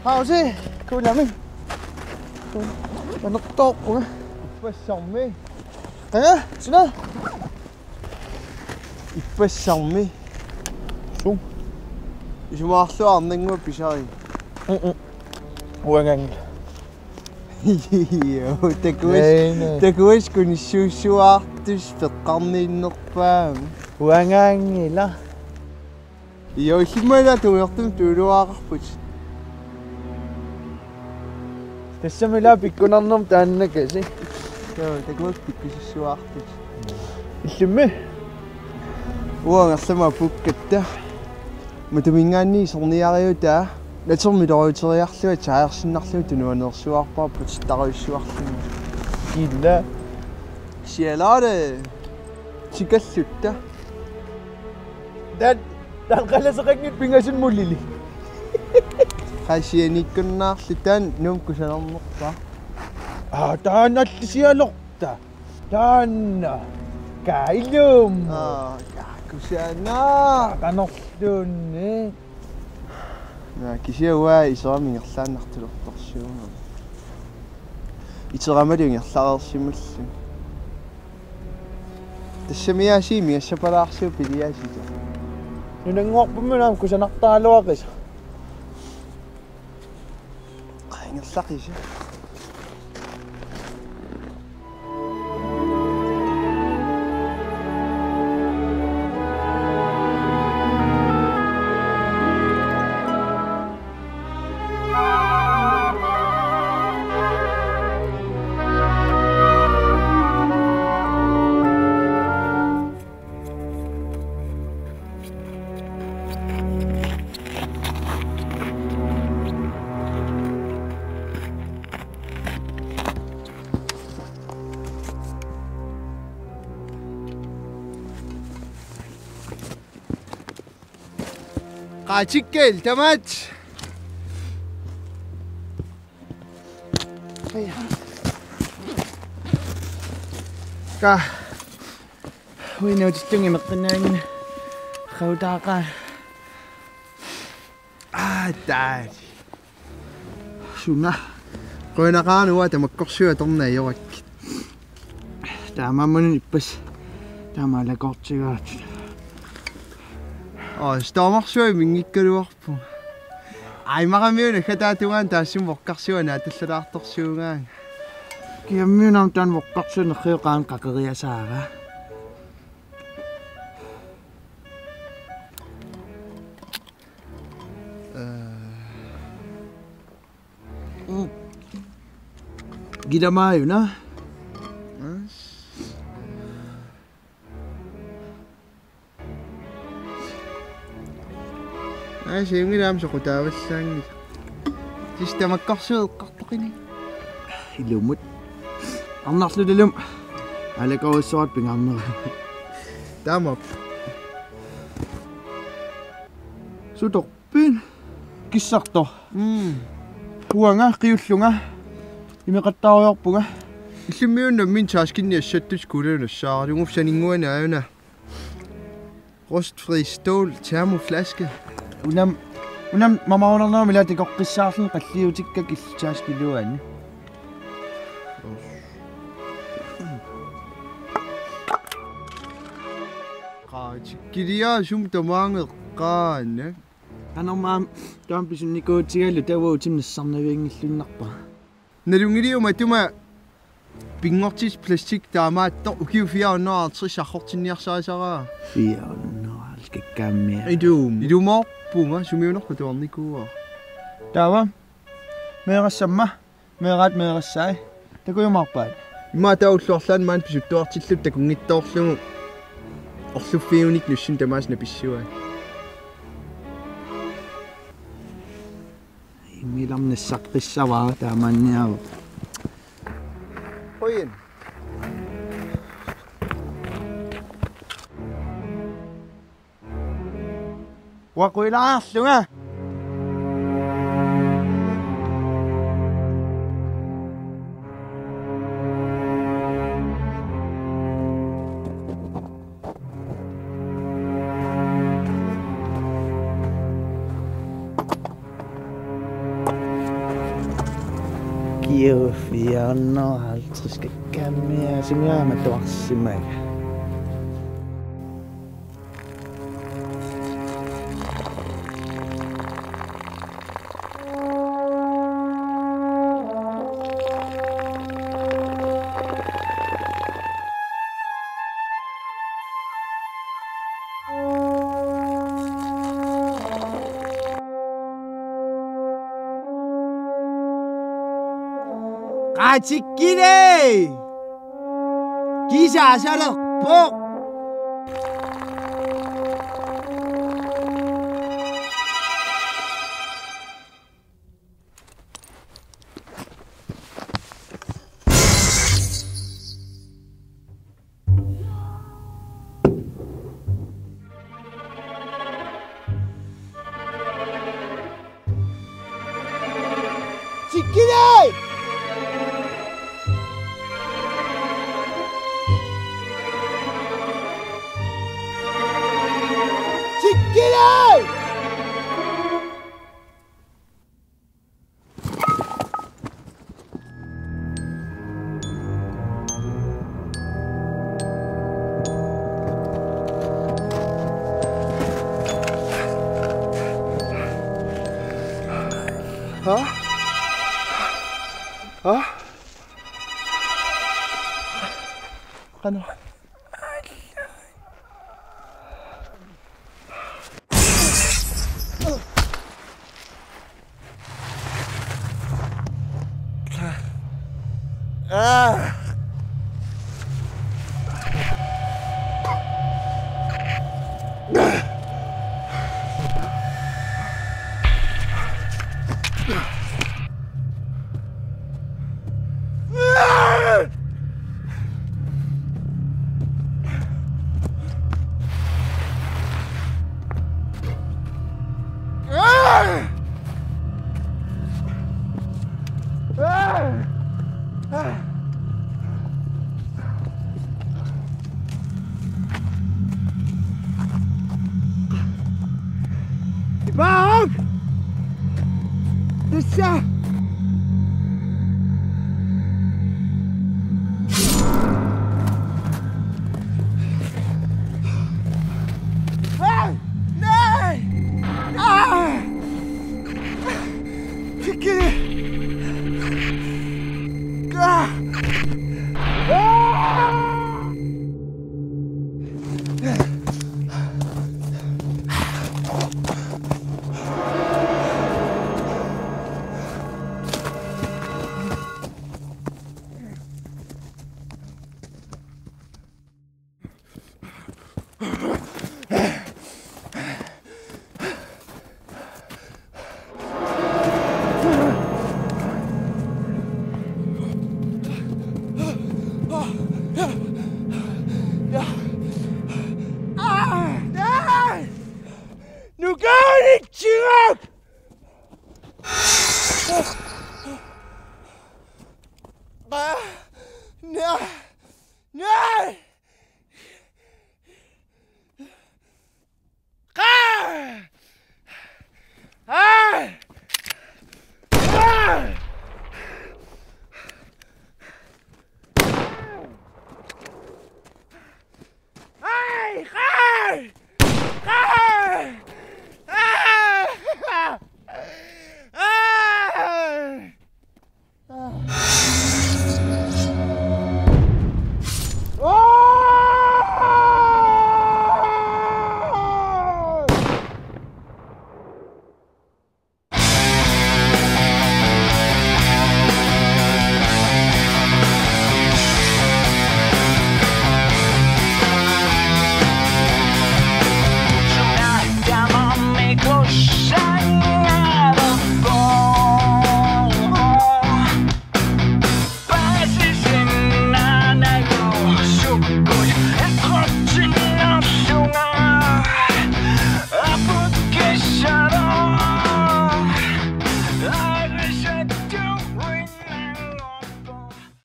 Hausi, kuulamin. Naatsoq unga. Ippassarmi. Sina? Ippassarmi. Su. Isumaarluarningua pisari. Uangang. Takuis kunissuussuartus peqqarniinnerpaam. Uangangila. Illimala tuulertum tuuluaqarput. Tassamila pikkunarnum taannakasi. Takuis pikkussuarput. Illimmi. Uangerlama pukkatta. Matumingaanni sorniariutaa. Natormitoriuteriarlua taajерsinnarluu tunuanersuarparput taruissuarluu. Killa. Sialaade. Tikallutta. Dan qalasaqangit pingasun mullili. Qasianikkunnaarlu taan num kusanernerpa. Taanallisialorta. Taanna. Kailum. Kusana. Kanorlunni. Kisiawaa isaramingerlaannartulortorsuunga. Iteramaliungerlareersimullu. Tassamiaasiimi assapalaarsiu piliaasita. Nunanguarpummunaam kusanartaaluaqis. Qaingerlaqisa. Qachikkel tamat. Ka. Wino tistungi meqqinaangina. Qautaaqa. Taat. Suna. Qoinaqaanuwa tamakkorsuga tornaajorak. Taamammanun ippas. Taamalakortigaat. Staamarsuai mingikkaluarpu. Aimaqamiuna khataatugaan taassum voqqarsuana atallalaartorsuungaan. Kiammiunam taan voqqarsuun qiiqaan qaqqariasaara. Gidamaayuna. Siungilaam soqutaavassaangit. Sistamakkarsueqqartoqini. Ilumut. Arnarlululum. Alaqawussuat pingarnera. Taamap. Sutorpin. Kissartor. Uanga qiullunga. Imeqattaariorpunga. Illimmiunna min taaskinniassattus kulanussaaru. Ungufsaninguana auna. Rostfri stål termoflaske. Unam mamaunarnaa milati qoqqissaarlun qalliutikka killtaaskiluani. Qaachikkilia sum tamaangeqqaanna. Anormaam taampisunnikootigallu tawautimnassarnaviingillunnarpa. Nalungiliuma tuma pingortis plastik taamaattor ukiufiaunnaartris arrortinniarsaasara. Fiaunnaaralkakkaamia. Idumorpunga sumiunorpu tuarnikuua. Taava. Meerassamma. Meerat meerassai. Takuumarpaat. Imma taulluarlaan maan pisuttuartillut takungittoorlugu. Orluffiunik nussun tamaasna pissuai. Immilarnissaqqissavaa taamanniavu. Hoyen. Waquilaarlunga. 54 kamia singaama tuarsimaga. Atikide! Gyser så der på! Atikide! Ano? Bak! Disse!